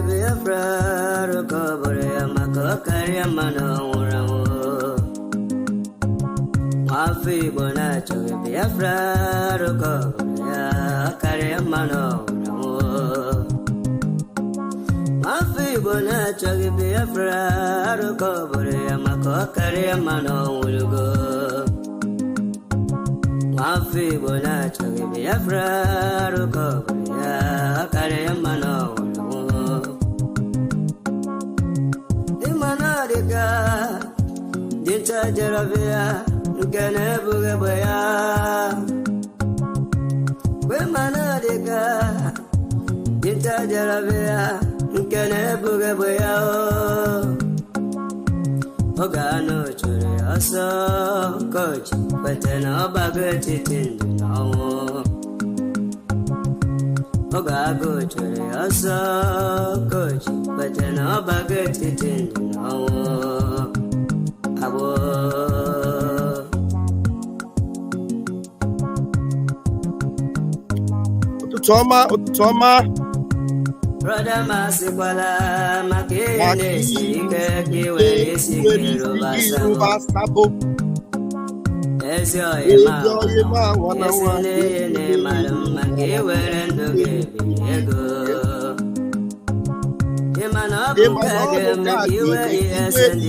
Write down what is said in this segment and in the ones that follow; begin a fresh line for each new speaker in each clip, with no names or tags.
BIAFRA recovery makakaria manawurawo. Mafi bonacho BIAFRA recovery karia manawurawo. Mafi bonacho BIAFRA recovery makakaria manawurawo. Mafi bonacho BIAFRA recovery karia manawurawo. Dinta jarabia, gana buga baya. We manadiga, dinta jarabia, gana buga baya. Ogano chure aso coach, but no bagati tindino. Ogago chure aso coach, but no bagati tindino.
Utoma.
Brother Masikwala, Makene, Sike, Kiwe, Sike, Rubasabo. Ezio, Ema, Esene, Madam, Makiwe, and the Ego. Emana, Makiwe, yes, and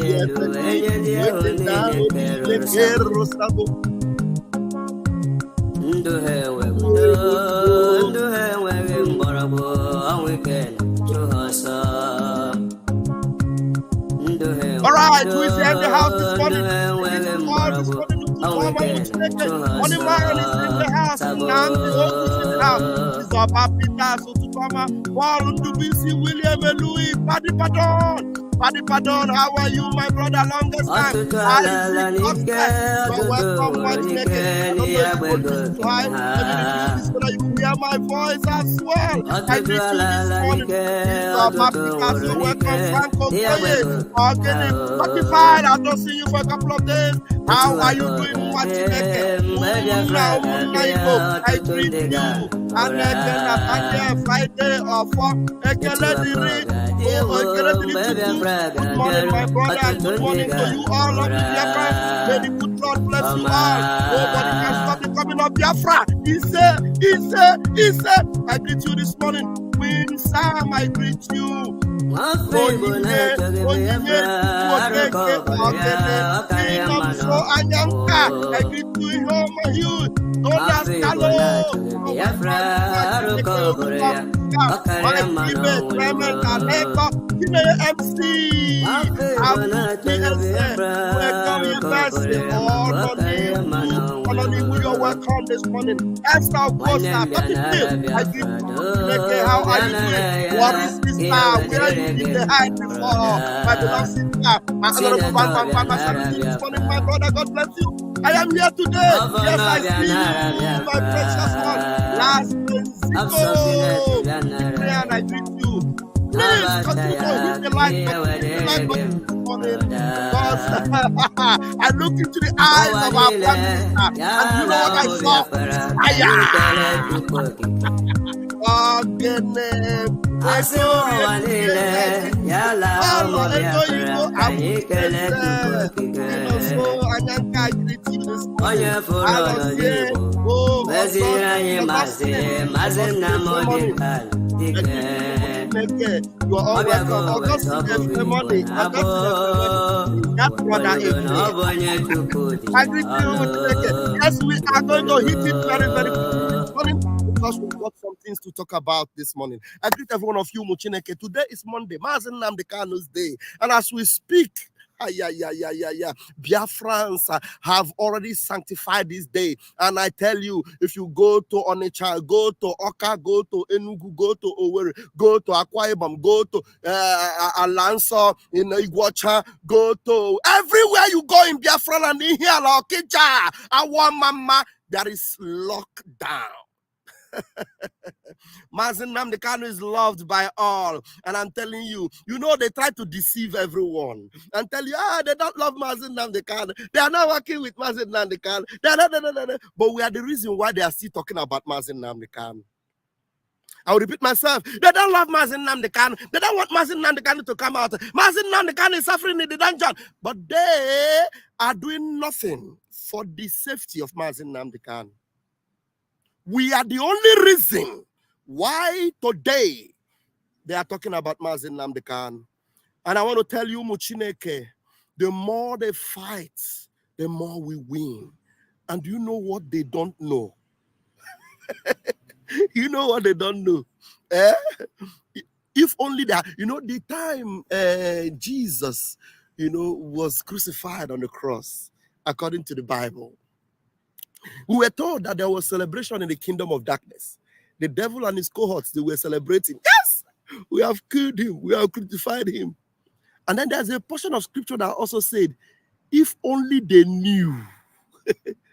all right, we said the house this morning. Money man is in the house, and the host is in the house. It's our Papita, so to come, Paul Ndubisi, William and Louis, Paddy Padon, how are you, my brother? Longest time. Welcome once again. You hear my voice as well. I greet you this morning. It's our Papita, so welcome, Franco Boye. Spotify, I don't see you for a couple of days. How are you doing? I greet you. And again, Friday or for good morning, my brother, and good morning to you all of Biafra. May the good Lord bless you all. Nobody can stop the coming of Biafra. He said, I greet you this morning. Queen Sam, I greet you. I greet you. MC. Welcome this morning. Esther, how are you doing? What is this now? Where are you in the hide before? My beloved sister, my honorable this morning, my brother, God bless you. I am here today. Yes, I see you, my precious one. Last and I greet you. Please continue to hit the like button this morning, because I look into the eyes of our family, and you know what I saw? You are all welcome. August money. That brother is I greet you. Yes, we are going to hit it very, very morning, because we've got some things to talk about this morning. I greet every one of you, Muchineke. Today is Monday, Mazen Namdekano's day. And as we speak, Biafrans have already sanctified this day. And I tell you, if you go to Onitsha, go to Oka, go to Enugu, go to Owerri, go to Akwa Ibom, go to Alansa, in Iguacha, go to everywhere you go in Biafra and in here, Okija, Awa Mama, there is lockdown. Mazi Nnamdi Kanu is loved by all. And I'm telling you, they try to deceive everyone and tell you, they don't love Mazi Nnamdi Kanu. They are not working with Mazi Nnamdi Kanu. But we are the reason why they are still talking about Mazi Nnamdi Kanu. I'll repeat myself. They don't love Mazi Nnamdi Kanu. They don't want Mazi Nnamdi Kanu to come out. Mazi Nnamdi Kanu is suffering in the dungeon. But they are doing nothing for the safety of Mazi Nnamdi Kanu. We are the only reason why today they are talking about Mazi Nnamdi Kanu. And I want to tell you, Muchineke, the more they fight, the more we win. And you know what they don't know? You know what they don't know? If only that, the time Jesus, was crucified on the cross, according to the Bible, we were told that there was celebration in the kingdom of darkness. The devil and his cohorts, they were celebrating. Yes, we have killed him. We have crucified him. And then there's a portion of scripture that also said, if only they knew,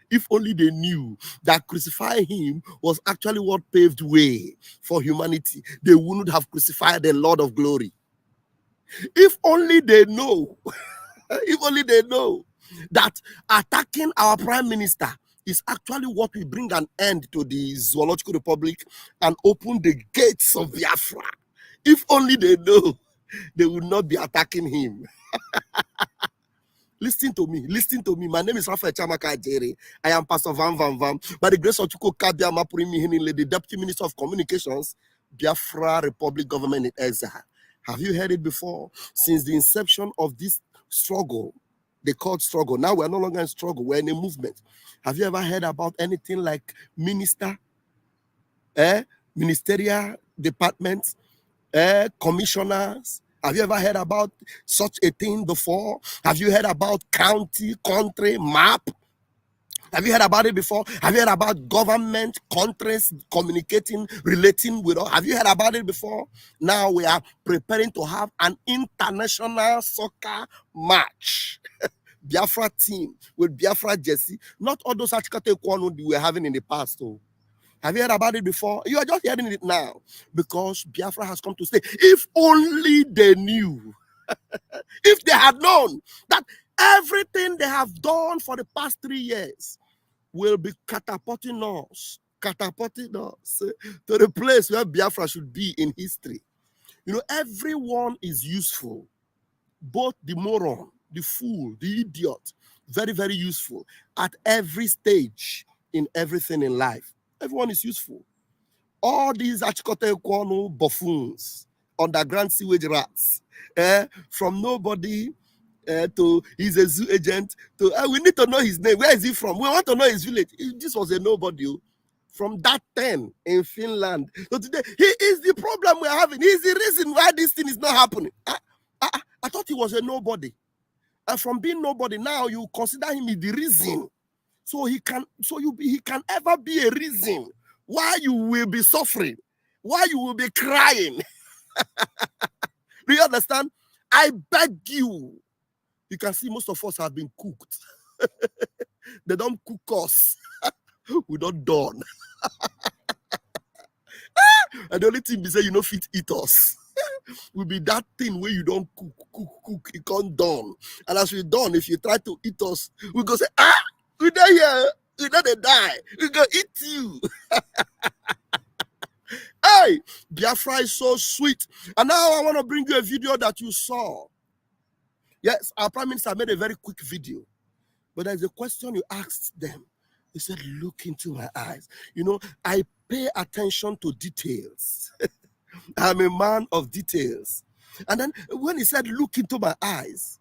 if only they knew that crucifying him was actually what paved way for humanity, they wouldn't have crucified the Lord of glory. If only they know, if only they know that attacking our prime minister is actually what will bring an end to the Zoological Republic and open the gates of Biafra. If only they know, they would not be attacking him. Listen to me. My name is Raphael Chamaka Ajere. I am Pastor Van. By the grace of Chuko Kabia Mapurimi Hinile, the Deputy Minister of Communications, Biafra Republic Government in exile. Have you heard it before? Since the inception of this struggle, they called struggle. Now we're no longer in struggle. We're in a movement. Have you ever heard about anything like ministerial departments, commissioners? Have you ever heard about such a thing before? Have you heard about county, country, map? Have you heard about it before? Have you heard about government, countries communicating, relating with us? Have you heard about it before? Now we are preparing to have an international soccer match. Biafra team with Biafra jersey. Not all those Achikate Kwanu we were having in the past. Though. Have you heard about it before? You are just hearing it now because Biafra has come to stay. If only they knew, if they had known that everything they have done for the past 3 years will be catapulting us to the place where Biafra should be in history. Everyone is useful, both the moron, the fool, the idiot, very, very useful at every stage in everything in life. Everyone is useful. All these Achikote Kwonu buffoons, underground sewage rats, from nobody to he's a zoo agent to we need to know his name. Where is he from? We want to know his village. This was a nobody from that 10 in Finland. So today he is the problem we're having. He's the reason why this thing is not happening. I thought he was a nobody. And from being nobody, now you consider him the reason. So he can ever be a reason why you will be suffering, why you will be crying. Do you understand? I beg you. You can see most of us have been cooked. They don't cook us. We don't done. And the only thing they say you know fit eat us. Will be that thing where you don't cook. You can't done. And as we done, if you try to eat us, we go say, we die here. We don't die. We go eat you. Hey, Biafra is so sweet. And now I want to bring you a video that you saw. Yes, our Prime Minister made a very quick video. But there's a question you asked them. He said, look into my eyes. I pay attention to details. I'm a man of details. And then when he said, look into my eyes,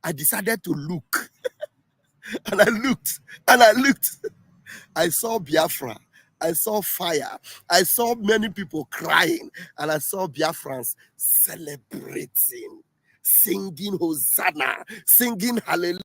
I decided to look. And I looked. I saw Biafra. I saw fire. I saw many people crying. And I saw Biafrans celebrating, singing Hosanna, singing Hallelujah,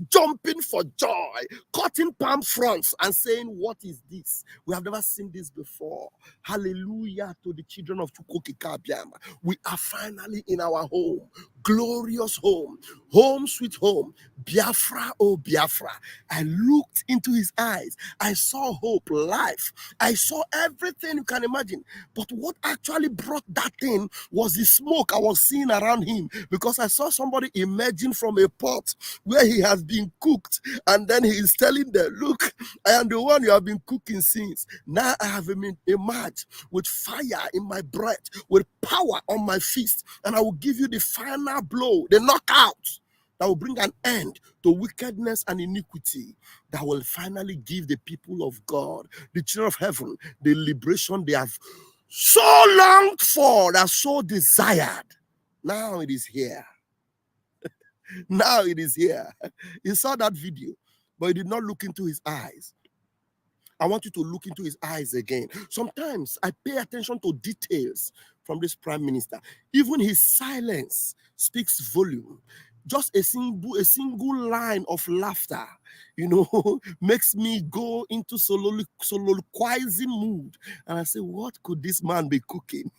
jumping for joy, cutting palm fronts and saying, what is this? We have never seen this before. Hallelujah to the children of Chukwuka Biama. We are finally in our home.
glorious home, home sweet home, Biafra, oh Biafra. I looked into his eyes. I saw hope, life. I saw everything you can imagine. But what actually brought that thing was the smoke I was seeing around him, because I saw somebody emerging from a pot where he has been cooked, and then he is telling them, look, I am the one you have been cooking since. Now I have emerged with fire in my breath, with power on my fist, and I will give you the final blow, the knockout that will bring an end to wickedness and iniquity, that will finally give the people of God, the children of heaven, the liberation they have so longed for, that so desired. Now it is here. Now it is here. He saw that video, but he did not look into his eyes. I want you to look into his eyes again. Sometimes I pay attention to details from this prime minister. Even his silence speaks volume. Just a single line of laughter, makes me go into soliloquizing mood. And I say, what could this man be cooking?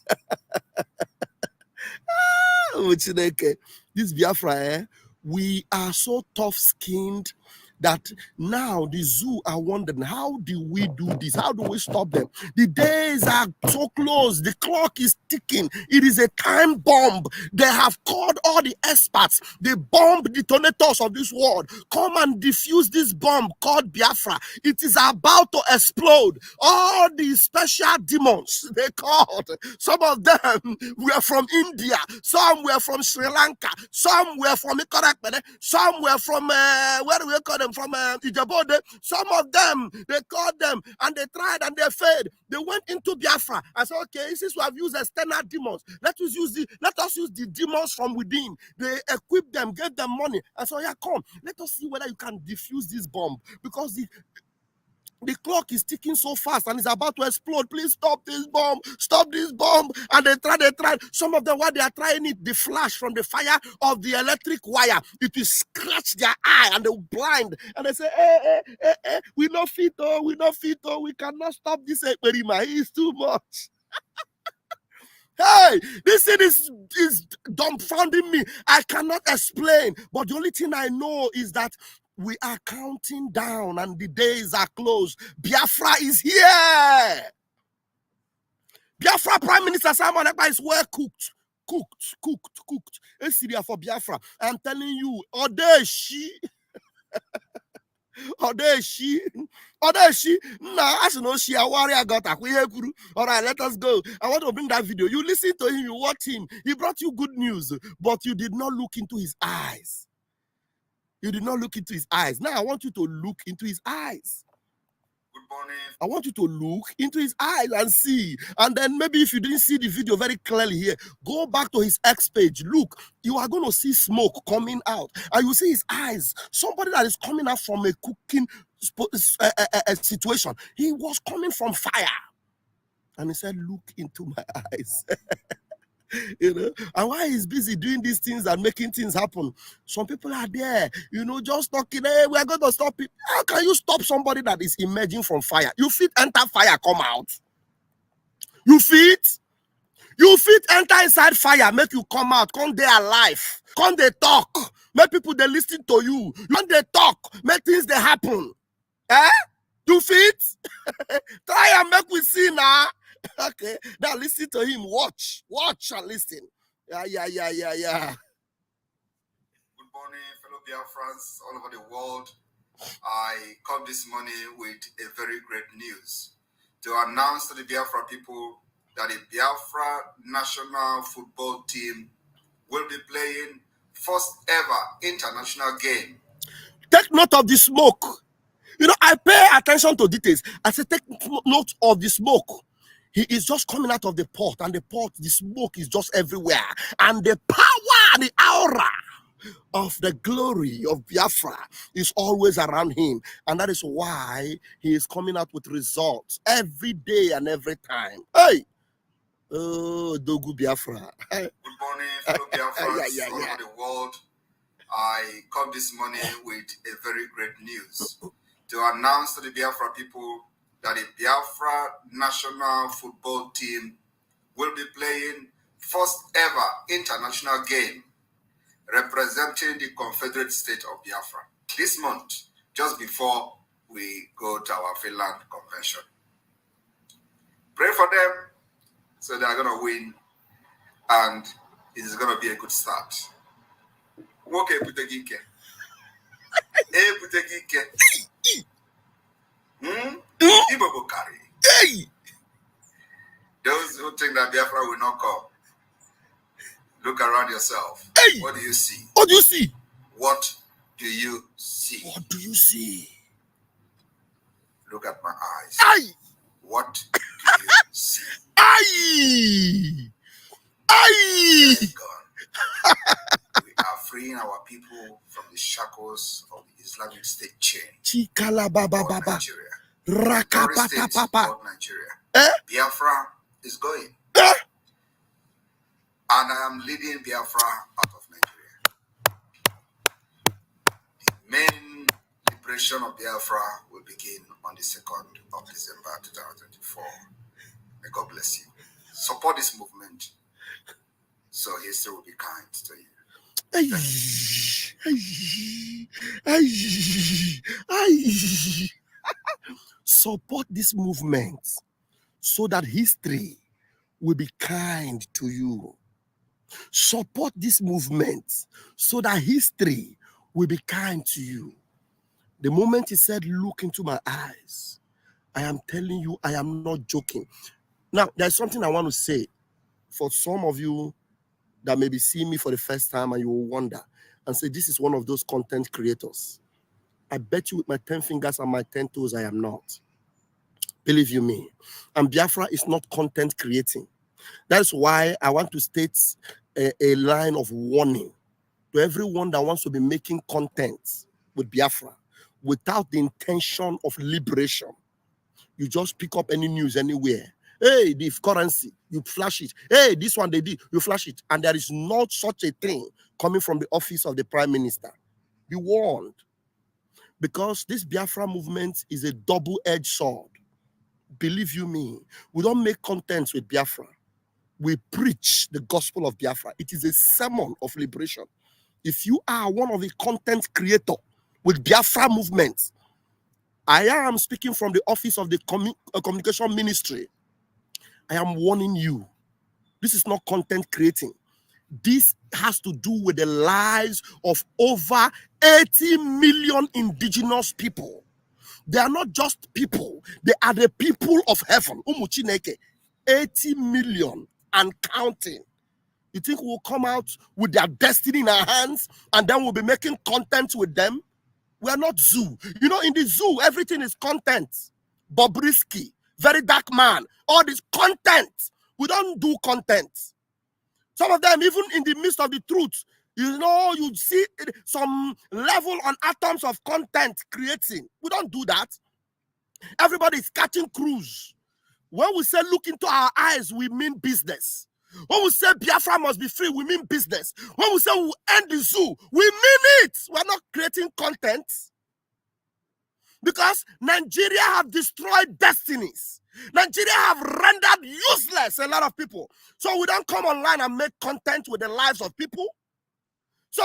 This Biafra, we are so tough-skinned that now the zoo are wondering, how do we do this? How do we stop them? The days are so close. The clock is ticking. It is a time bomb. They have called all the experts, the bomb detonators of this world. Come and defuse this bomb called Biafra. It is about to explode. All the special demons they called, some of them were from India, some were from Sri Lanka, some were from Ikorakpene, some were from where do we call them? From Ijabode. Some of them, they called them and they tried and they failed. They went into Biafra. I said, okay, since we have used external demons, let us use the demons from within. They equip them, get them money. I said, yeah, come, let us see whether you can defuse this bomb, because the clock is ticking so fast and it's about to explode. Please stop this bomb. Stop this bomb. And they tried. Some of them, while they are trying it, the flash from the fire of the electric wire, it will scratch their eye and they'll blind. And they say, we not fit, we cannot stop this experiment. It's too much. Hey, this thing is dumbfounding me. I cannot explain. But the only thing I know is that we are counting down and the days are close. Biafra is here. Biafra Prime Minister Simon Ekpa is well cooked. It's Syria for Biafra. I'm telling you, Odeshi. Nah, I should know she a warrior got a. All right, let us go. I want to bring that video. You listen to him, you watch him. He brought you good news, but you did not look into his eyes. You did not look into his eyes. Now I want you to look into his eyes. Good morning. I want you to look into his eyes and see. And then maybe if you didn't see the video very clearly here, go back to his X page. Look, you are going to see smoke coming out. And you see his eyes. Somebody that is coming out from a cooking situation. He was coming from fire. And he said, look into my eyes. And why he's busy doing these things and making things happen, some people are there, just talking, hey, we are going to stop it. How can you stop somebody that is emerging from fire? You fit enter fire, come out. You fit enter inside fire, make you come out, come there alive, come they talk, make people they listen to you, come they talk, make things they happen. You fit? Try and make we see now. Okay, now listen to him. Watch and listen. Yeah. Good
morning, fellow Biafrans all over the world. I come this morning with a very great news to announce to the Biafra people that the Biafra national football team will be playing first ever international game.
Take note of the smoke. I pay attention to details. I say take note of the smoke. He is just coming out of the pot, and the smoke is just everywhere. And the power, the aura of the glory of Biafra is always around him. And that is why he is coming out with results every day and every time. Hey! Oh, Dogu Biafra.
Good morning, fellow Biafrans all over the world. I come this morning with a very great news to announce to the Biafra people that the Biafra national football team will be playing first ever international game. representing the Confederate State of Biafra this month, just before we go to our Finland convention. Pray for them so they are going to win, and it is going to be a good start. Okay, Putegike. Hey, Putegike. Ibo go carry.
Hey!
Those who think that Biafra will not come, look around yourself.
Hey!
What do you see?
What do you see?
What do you see?
What do you see?
Look at my eyes.
Aye!
What do you see?
Aye! Aye!
God. We are freeing our people from the shackles of the Islamic State chain.
Chikala baba
Called
baba.
Nigeria.
Rakapata
Terrorist
papa.
state called Nigeria.
Eh?
Biafra is going.
Eh?
And I am leading Biafra out of Nigeria. The main liberation of Biafra will begin on the 2nd of December 2024. May God bless you. Support this movement so history will be kind to you.
Aye. Aye. Aye. Aye. Support this movement so that history will be kind to you. Support this movement so that history will be kind to you. The moment he said, look into my eyes, I am telling you, I am not joking. Now, there's something I want to say for some of you that maybe see me for the first time and you will wonder and say, this is one of those content creators. I bet you with my 10 fingers and my 10 toes, I am not. Believe you me. And Biafra is not content creating. That's why I want to state a line of warning to everyone that wants to be making content with Biafra without the intention of liberation. You just pick up any news anywhere. Hey, the currency, you flash it. Hey, this one they did, you flash it. And there is not such a thing coming from the office of the Prime Minister. Be warned. Because this Biafra movement is a double-edged sword. Believe you me, we don't make content with Biafra. We preach the gospel of Biafra. It is a sermon of liberation. If you are one of the content creator with Biafra movement, I am speaking from the office of the communication ministry. I am warning you. This is not content creating. This has to do with the lives of over 80 million indigenous people. They are not just people. They are the people of heaven. 80 million and counting. You think we'll come out with their destiny in our hands and then we'll be making content with them? We are not zoo. You know, in the zoo, everything is content. Bobrisky, very dark man, all this content. We don't do content. Some of them, even in the midst of the truth, you know, you see some level on atoms of content creating. We don't do that. Everybody is catching cruise. When we say look into our eyes, we mean business. When we say Biafra must be free, we mean business. When we say we'll end the zoo, we mean it. We're not creating content. Because Nigeria have destroyed destinies. Nigeria have rendered useless a lot of people. So we don't come online and make content with the lives of people. So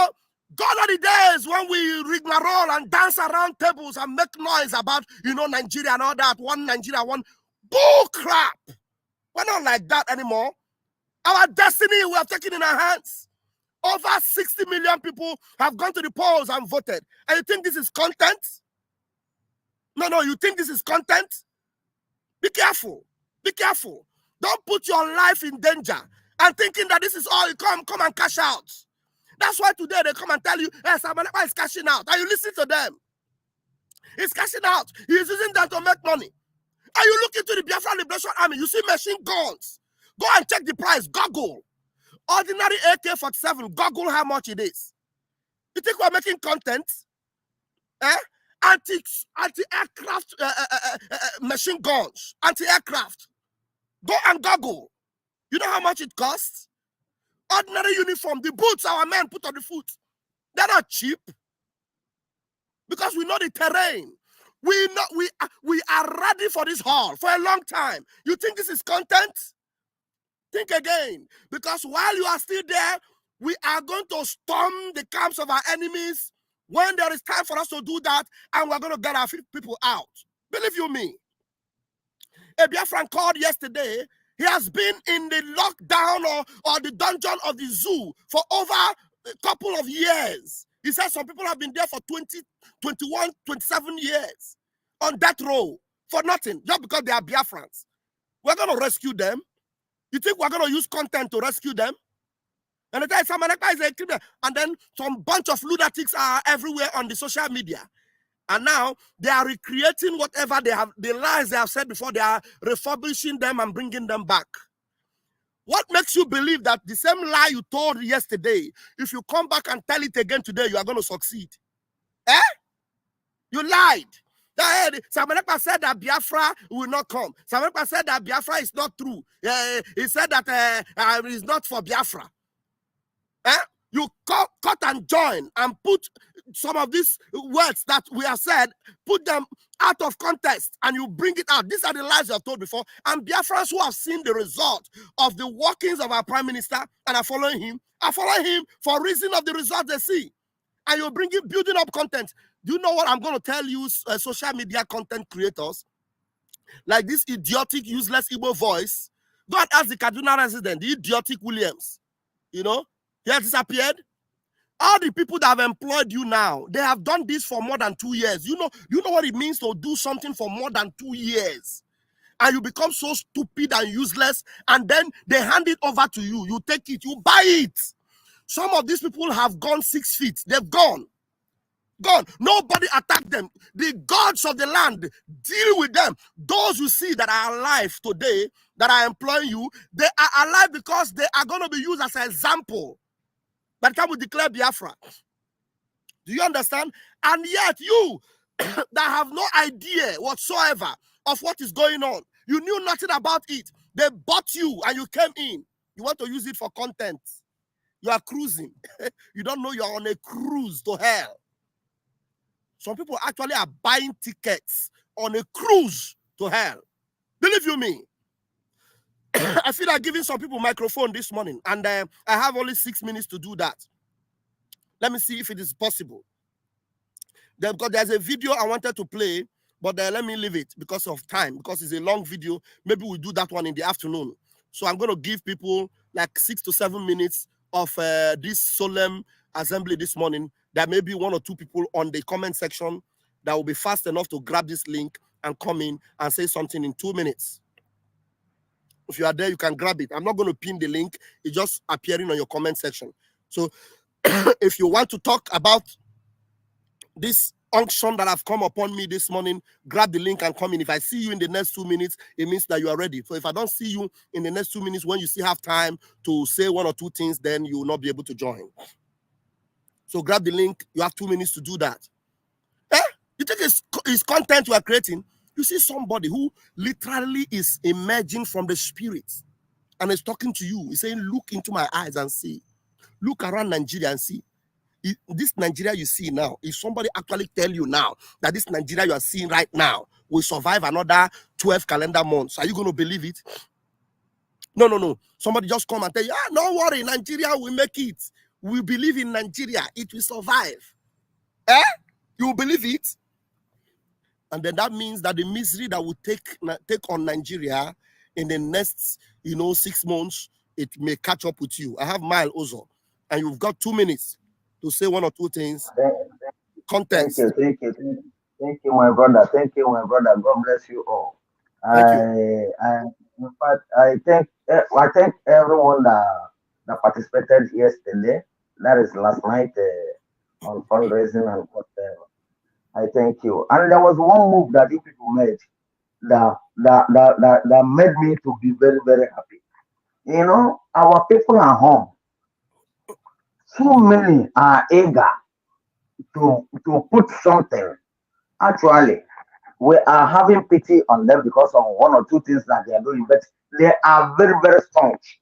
gone are the days when we rigmarole and dance around tables and make noise about, you know, Nigeria and all that. One Nigeria, one bull crap. We're not like that anymore. Our destiny we have taken in our hands. Over 60 million people have gone to the polls and voted. And you think this is content? No, you think this is content? Be careful. Be careful. Don't put your life in danger and thinking that this is all you come and cash out. That's why today they come and tell you, yes, Samanekpa is cashing out. And you listen to them. He's cashing out. He's using that to make money. And you look into the Biafra Liberation Army, you see machine guns. Go and check the price. Google. Ordinary AK-47. Google how much it is. You think we're making content? Anti-aircraft machine guns. Anti-aircraft. Go and Google. You know how much it costs? Ordinary uniform. The boots our men put on the foot. They're not cheap. Because we know the terrain. We are ready for this haul for a long time. You think this is content? Think again. Because while you are still there, We are going to storm the camps of our enemies when there is time for us to do that, and we're going to get our people out. Believe you me. A Biafran called yesterday. He has been in the lockdown or the dungeon of the zoo for over a couple of years. He said some people have been there for 20, 21, 27 years on death row for nothing, just because they are Biafrans. We're going to rescue them. You think we're going to use content to rescue them? And and then some bunch of lunatics are everywhere on the social media. And now they are recreating whatever they have, the lies they have said before. They are refurbishing them and bringing them back. What makes you believe that the same lie you told yesterday, if you come back and tell it again today, you are going to succeed? You lied. Ekpa said that Biafra will not come. Ekpa said that Biafra is not true. He said that it is not for Biafra. You cut and join and put some of these words that we have said, put them out of context, and you bring it out. These are the lies you have told before. And Biafrans who have seen the result of the workings of our Prime Minister and are following him for reason of the results they see. And you're building up content. Do you know what I'm going to tell you, social media content creators? Like this idiotic, useless Igbo voice. Go and ask the Kaduna resident, the idiotic Williams. You know, he has disappeared. All the people that have employed you now, they have done this for more than 2 years. You know what it means to do something for more than 2 years. And you become so stupid and useless, and then they hand it over to you. You take it, you buy it. Some of these people have gone 6 feet. They've gone. Nobody attacked them. The gods of the land deal with them. Those you see that are alive today, that are employing you, they are alive because they are going to be used as an example by the time we declare Biafra. Do you understand? And yet you that have no idea whatsoever of what is going on, you knew nothing about it. They bought you and you came in. You want to use it for content. You are cruising. You don't know you are on a cruise to hell. Some people actually are buying tickets on a cruise to hell. Believe you me. I feel like giving some people a microphone this morning, and I have only 6 minutes to do that. Let me see if it is possible. Because there's a video I wanted to play, but let me leave it because of time, because it's a long video. Maybe we'll do that one in the afternoon. So I'm going to give people like 6 to 7 minutes of this solemn assembly this morning. There may be 1 or 2 people on the comment section that will be fast enough to grab this link and come in and say something in 2 minutes. If you are there, you can grab it. I'm not going to pin the link. It's just appearing on your comment section. So if you want to talk about this unction that have come upon me this morning, grab the link and come in. If I see you in the next 2 minutes, it means that you are ready. So if I don't see you in the next 2 minutes, when you still have time to say 1 or 2 things, then you will not be able to join. So grab the link. You have 2 minutes to do that. You think it's content you are creating? You see somebody who literally is emerging from the spirit and is talking to you. He's saying, look into my eyes and see. Look around Nigeria and see. This Nigeria you see now, if somebody actually tell you now that this Nigeria you are seeing right now will survive another 12 calendar months, are you going to believe it? No. Somebody just come and tell you, don't worry, Nigeria will make it. We believe in Nigeria. It will survive. You will believe it? And then that means that the misery that will take on Nigeria in the next, 6 months, it may catch up with you. I have Mile Ozo, and you've got 2 minutes to say 1 or 2 things. Context.
Thank you, my brother. Thank you, my brother. God bless you all. In fact, I thank everyone that participated yesterday. That is last night on fundraising and whatever. I thank you. And there was one move that you people made that made me to be very, very happy. Our people are home. So many are eager to put something. Actually, we are having pity on them because of 1 or 2 things that they are doing, but they are very, very staunch.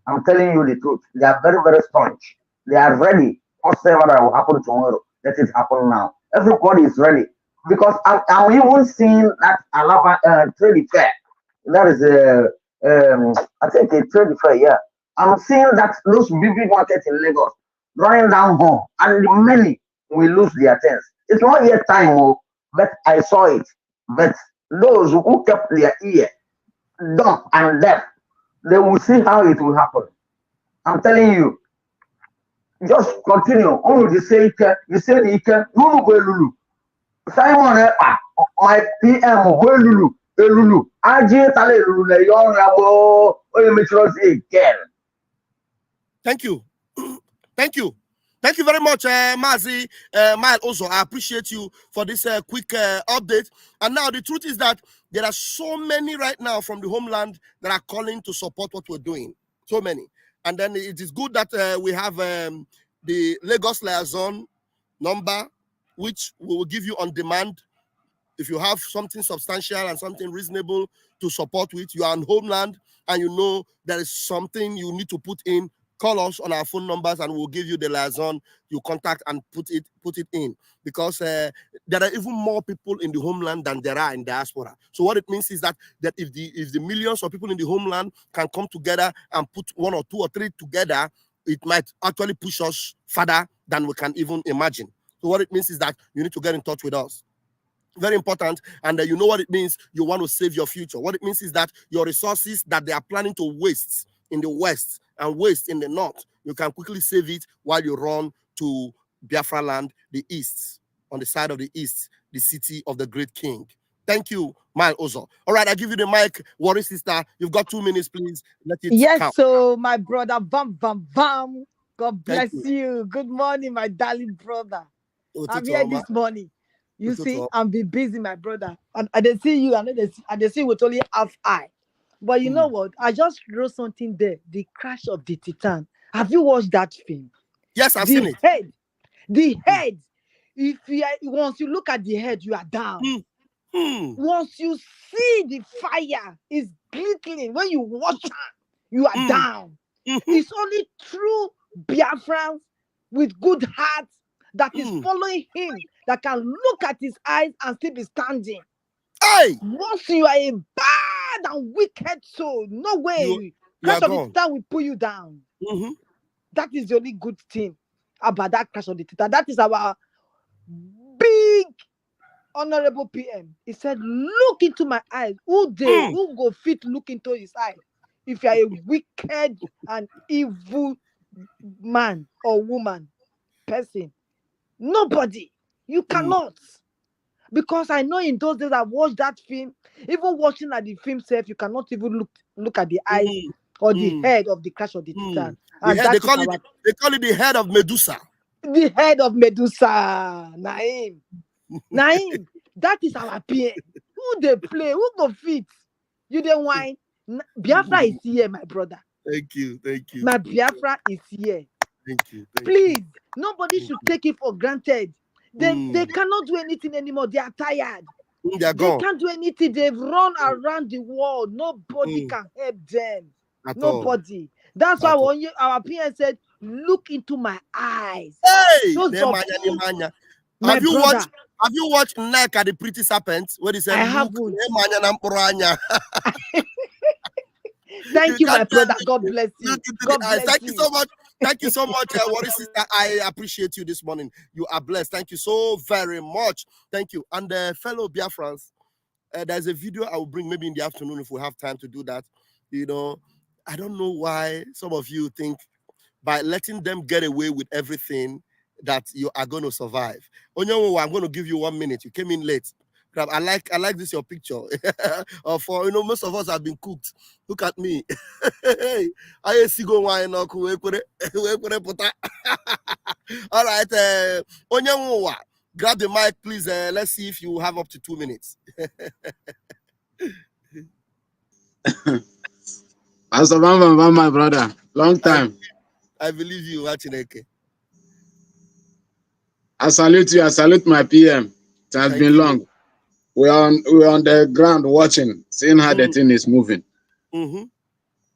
I'm telling you the truth. They are very, very staunch. They are ready. Whatever that will happen tomorrow, let it happen now. Everybody is ready. Because I'm even seeing that Alaba trade fair. That is I think a trade fair, yeah. I'm seeing that those big markets in Lagos running down home, and many will lose their things. It's not yet time, oh, but I saw it. But those who kept their ear dumb and deaf, they will see how it will happen. I'm telling you, just continue. Oh, you say you can, Lulu. Simon Ekpa, my PM, Lulu, Lulu. Aji Tale Lulu, young Rabo, again.
Thank you. Thank you. Thank you very much, Mazi, Mile also. I appreciate you for this quick update. And now the truth is that there are so many right now from the homeland that are calling to support what we're doing. So many. And then it is good that we have the Lagos liaison number, which we will give you on demand. If you have something substantial and something reasonable to support with, you are on homeland and you know there is something you need to put in, call us on our phone numbers and we'll give you the liaison you contact and put it in, because there are even more people in the homeland than there are in diaspora. So what it means is that if the millions of people in the homeland can come together and put 1 or 2 or 3 together, it might actually push us further than we can even imagine. So what it means is that you need to get in touch with us. Very important. And you know what it means? You want to save your future. What it means is that your resources that they are planning to waste in the west and waste in the north, you can quickly save it while you run to Biafra land, the east, on the side of the east, the city of the great king. Thank you, Mile Ozo. All right, I give you the mic, Worry Sister. You've got 2 minutes, please. Let it
yes,
count.
so my brother, bam. God bless you. Good morning, my darling brother. I'm here this morning. You see, I'm be busy, my brother. And I didn't see you, and I see with only half eye. But you know what? I just wrote something there. The Crash of the Titan. Have you watched that film?
Yes, I've seen it.
The head. Once you look at the head, you are down. Once you see the fire is glittering, when you watch it, you are down. It's only true Biafrans with good hearts that is following him that can look at his eyes and still be standing.
Hey!
Once you are a bad and wicked soul, no way. Crash of the Titan will pull you down. That is the only good thing about that Crash of the Titan. That is our big honorable PM. He said, look into my eyes. Who go fit look into his eyes? If you are a wicked and evil man or woman, person, nobody. You cannot. Because I know in those days I watched that film, even watching at the film self, you cannot even look at the eyes or the head of the Crash of the Titan. And
they call it the head of Medusa.
The head of Medusa. Naim. That is our PM. Who they play? Who go fit? You don't whine. Biafra is here, my brother.
Thank you.
My Biafra is here.
Thank you.
Please, nobody should take it for granted. They cannot do anything anymore. They are tired.
They
can't do anything. They've run around the world. Nobody can help them. Nobody. That's why when our PM said, look into my eyes.
Hey!
Have
you watched Naija the Pretty Serpent? Where he said,
I haven't. Thank you, my brother. God bless you.
Thank you so much, Worry Sister. I appreciate you this morning. You are blessed. Thank you so very much. Thank you. And fellow Biafrans, there's a video I will bring maybe in the afternoon if we have time to do that. You know, I don't know why some of you think by letting them get away with everything that you are going to survive. Onyanwo, I'm going to give you 1 minute. You came in late. I like this your picture. For most of us have been cooked. Look at me. I see go wine. All right. Onyanwo, grab the mic, please. Let's see if you have up to 2 minutes.
Pastor Bam, my brother. Long time.
I believe you, Achineke.
I salute you. I salute my PM. It has been long. We're on the ground watching, seeing how the thing is moving.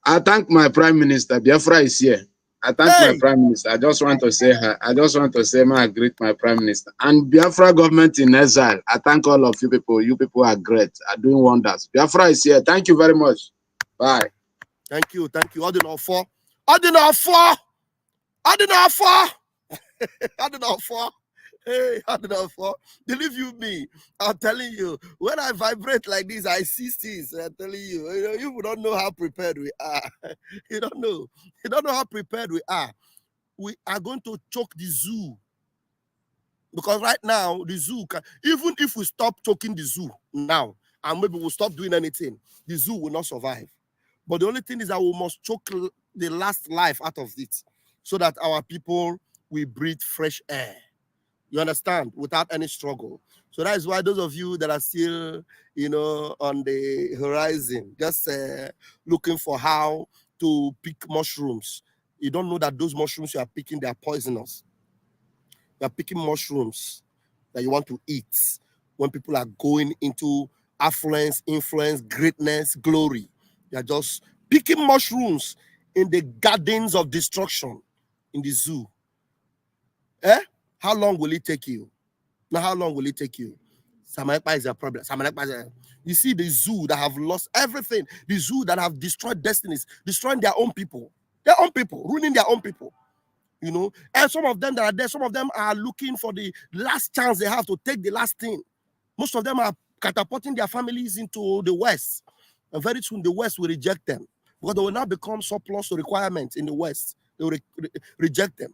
I thank my Prime Minister. Biafra is here. I thank my Prime Minister. I just want to say her. I just want to say I greet my Prime Minister. And Biafra government in exile. I thank all of you people. You people are great. Are doing wonders. Biafra is here. Thank you very much. Bye.
Thank you. All I did not fall. I did not fall. I did not fall. Hey, I did not fall. Believe you me, I'm telling you, when I vibrate like this, I see things. I'm telling you, you don't know how prepared we are. You don't know. You don't know how prepared we are. We are going to choke the zoo. Because right now, the zoo, even if we stop choking the zoo now, and maybe we'll stop doing anything, the zoo will not survive. But the only thing is that we must choke the last life out of it so that our people will breathe fresh air. You understand? Without any struggle. So that is why those of you that are still, on the horizon, just looking for how to pick mushrooms, you don't know that those mushrooms you are picking, they are poisonous. You are picking mushrooms that you want to eat when people are going into affluence, influence, greatness, glory. They are just picking mushrooms in the gardens of destruction in the zoo. How long will it take you? Now, how long will it take you? Ekpa is a problem. You see the zoo that have lost everything. The zoo that have destroyed destinies, destroying their own people, ruining their own people. And some of them that are there, some of them are looking for the last chance they have to take the last thing. Most of them are catapulting their families into the West. And very soon the West will reject them because they will now become surplus to requirements in the West. They will reject them.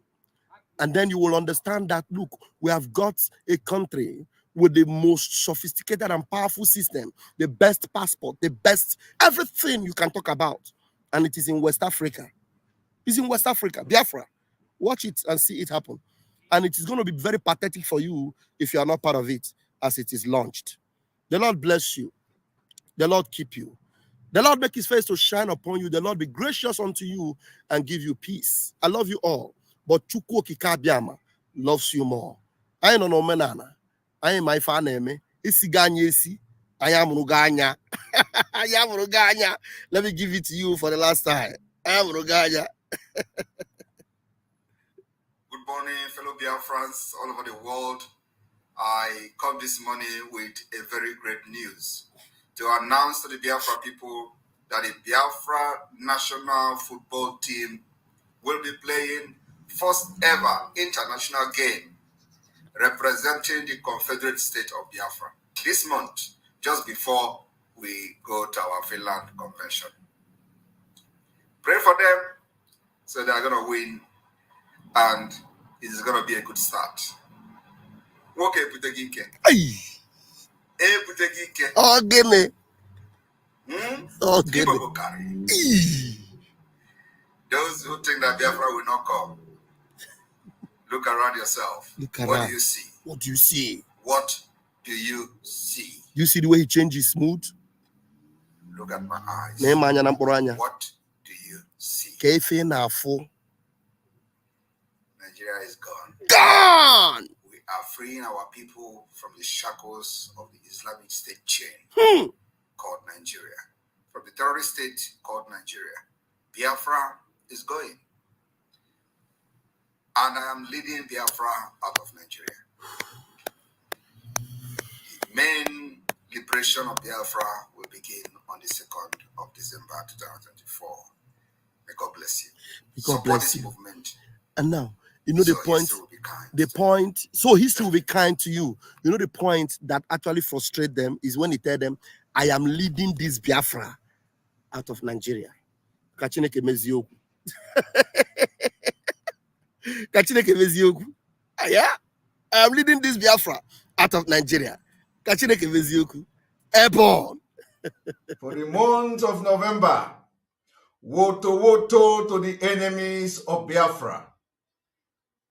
And then you will understand that, look, we have got a country with the most sophisticated and powerful system, the best passport, the best, everything you can talk about. And it is in West Africa. It's in West Africa, Biafra. Watch it and see it happen. And it is going to be very pathetic for you if you are not part of it as it is launched. The Lord bless you. The Lord keep you. The Lord make his face to shine upon you. The Lord be gracious unto you and give you peace. I love you all. But Chukwu Okike Abiama loves you more. I know no menana. I am my fan name. Isi ganya isi. I am Ruganya. I am Ruganya. Let me give it to you for the last time. I am Ruganya.
Good morning, fellow Biafrans all over the world. I come this morning with a very great news to announce to the Biafra people that the Biafra national football team will be playing first ever international game representing the Confederate State of Biafra this month, just before we go to our Finland convention. Pray for them so they are going to win, and it is going to be a good start. Okay, Putegike. Hey, Putegike.
Oh, give me. Oh, give me.
Those who think that Biafra will not come, look around yourself.
Look around.
What do you see?
What do you see?
What do you see?
You see the way he changes his mood?
Look at my eyes.
What
do you see? Nigeria is gone.
Gone!
We are freeing our people from the shackles of the Islamic State chain called Nigeria. From the terrorist state called Nigeria. Biafra is going. And I am leading Biafra out of Nigeria. The main liberation of Biafra will begin on the 2nd of December 2024. May God bless you.
God bless you.
Movement.
And now, you know the point. So history will be kind to you. You know the point that actually frustrates them is when he tell them, I am leading this Biafra out of Nigeria. Kachineke mezioku. Kachineke mezioku. Yeah, I am leading this Biafra out of Nigeria. Kachineke mezioku. Airborne.
For the month of November, woto woto to the enemies of Biafra.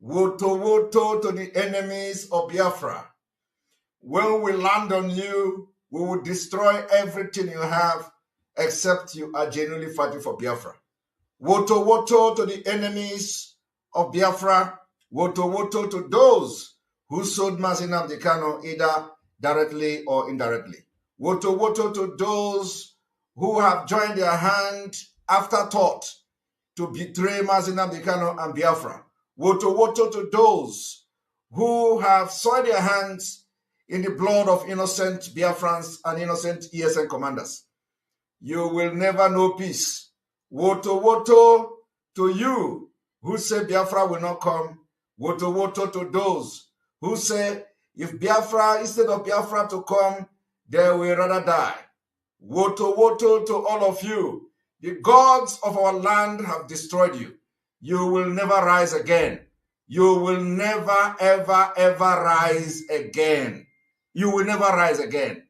Woto woto to the enemies of Biafra. When we land on you, we will destroy everything you have except you are genuinely fighting for Biafra. Woto woto to the enemies of Biafra. Woto woto to those who sold Mazi Nnamdi Kanu either directly or indirectly. Woto woto to those who have joined their hand afterthought to betray Mazi Nnamdi Kanu and Biafra. Woto woto to those who have soiled their hands in the blood of innocent Biafrans and innocent ESN commanders. You will never know peace. Woto woto to you who say Biafra will not come. Woto woto to those who say if Biafra, instead of Biafra to come, they will rather die. Woto woto to all of you. The gods of our land have destroyed you. You will never rise again. You will never, ever, ever rise again. You will never rise again.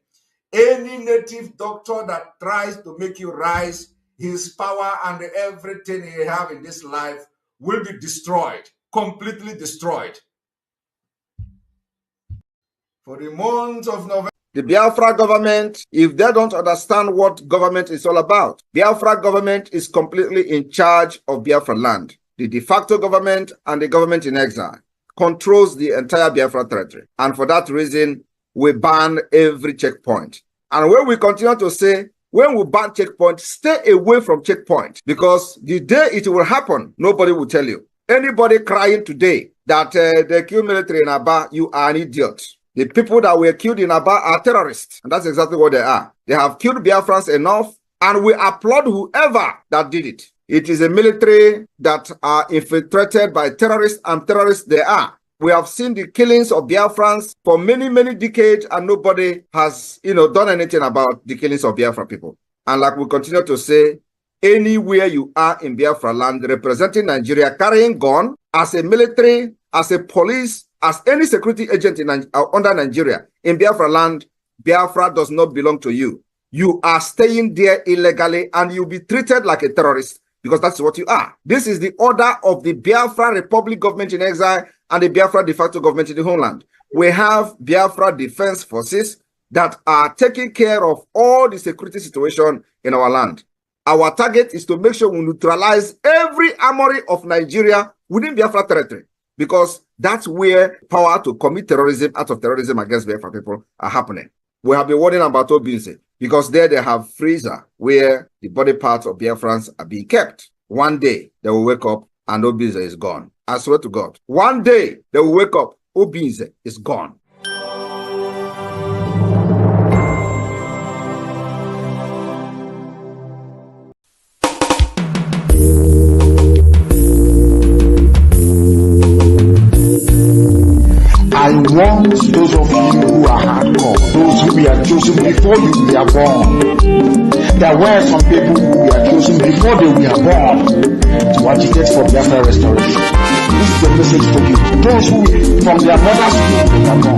Any native doctor that tries to make you rise, his power and everything he have in this life will be destroyed, completely destroyed. For the month of November, the Biafra government, if they don't understand what government is all about, Biafra government is completely in charge of Biafra land. The de facto government and the government in exile controls the entire Biafra territory. And for that reason, we ban every checkpoint. And when we continue to say, when we ban checkpoint, stay away from checkpoint, because the day it will happen, nobody will tell you. Anybody crying today that they killed military in Aba, you are an idiot. The people that were killed in Aba are terrorists, and that's exactly what they are. They have killed Biafrans enough, and we applaud whoever that did it. It is a military that are infiltrated by terrorists, and terrorists they are. We have seen the killings of Biafrans for many, many decades, and nobody has, done anything about the killings of Biafra people. And like we continue to say, anywhere you are in Biafra land, representing Nigeria, carrying gun, as a military, as a police, as any security agent under Nigeria, in Biafra land, Biafra does not belong to you. You are staying there illegally, and you'll be treated like a terrorist, because that's what you are. This is the order of the Biafra Republic government in exile and the Biafra de facto government in the homeland. We have Biafra Defense Forces that are taking care of all the security situation in our land. Our target is to make sure we neutralize every armory of Nigeria within Biafra territory, because that's where power to commit terrorism, acts of terrorism against Biafra people are happening. We have been warning about Obinze, because there they have freezer where the body parts of Biafrans are being kept. One day they will wake up and Obinze is gone. I swear to God. One day they will wake up, Obinze is gone.
I want those of you who are hardcore, those who were chosen before you were born. There were some people who were chosen before they were born to agitate for Biafra restoration. This is a message for you. Those who, from their mother's womb, they were born.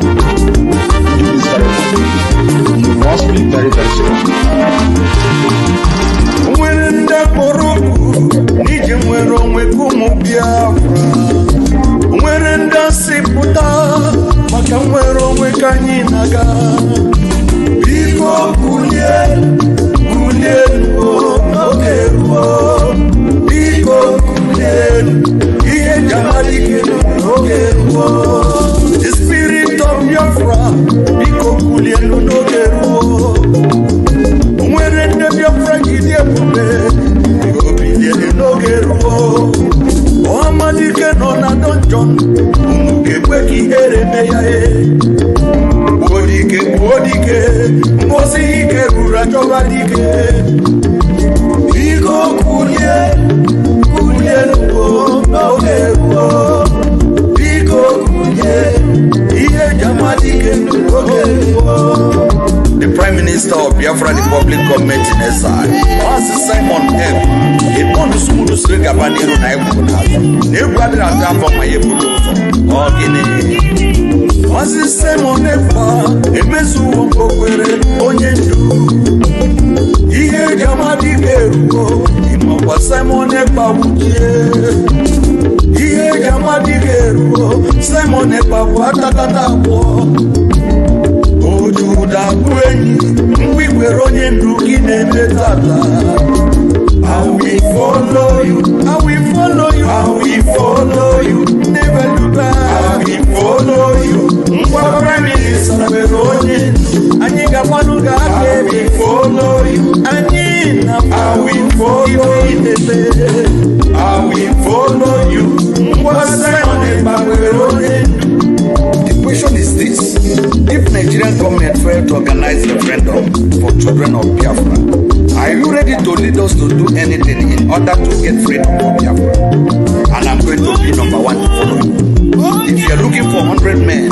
Do this very well. You must be very, very strong.
Mwerenda siputa maka mwere onwe ka anyị na-aga biko kulie n'oge ruo biko kulie ihe jamalike n'oge ruo the spirit of Biafra biko kulie n'oge ruo nwere ndị Biafra gidi ebube biko bilie n'oge ruo Omadike no na donjon umukekwe ki ereme ya Bodike Mosi ike rura joba dike Iko kulie nuko Nauge ruo Iko kulie Iye jamadike nuko The Prime Minister of Biafra Republic Government in exile, Simon Ekpa, a bonus to swing a banner on Ekpa. New brother and grandpa, my Simon Ekpa, a mesu of Okwere, Onyendu. Ihe Jamadi Geruo, Imapa Simon Ekpa Wukie. Ihe Jamadi Geruo, Simon Ekpa Watatatapo. Ojuda kwenyi, mwikwere onye ndugi na-emetata. I will follow you, I will follow you, I will follow you, never look back. I will follow you, Mwa Prime Minister onye, anyị ga-akwado ga-aka. I will follow you, anyị na I will follow you, I will follow you, Mwa Simon Ekpa onye. The question is this: if Nigerian government failed to organize a referendum for children of Biafra, Are you ready to lead us to do anything in order to get freedom from Biafra? And I'm going to be number one to follow you. If you're looking for 100 men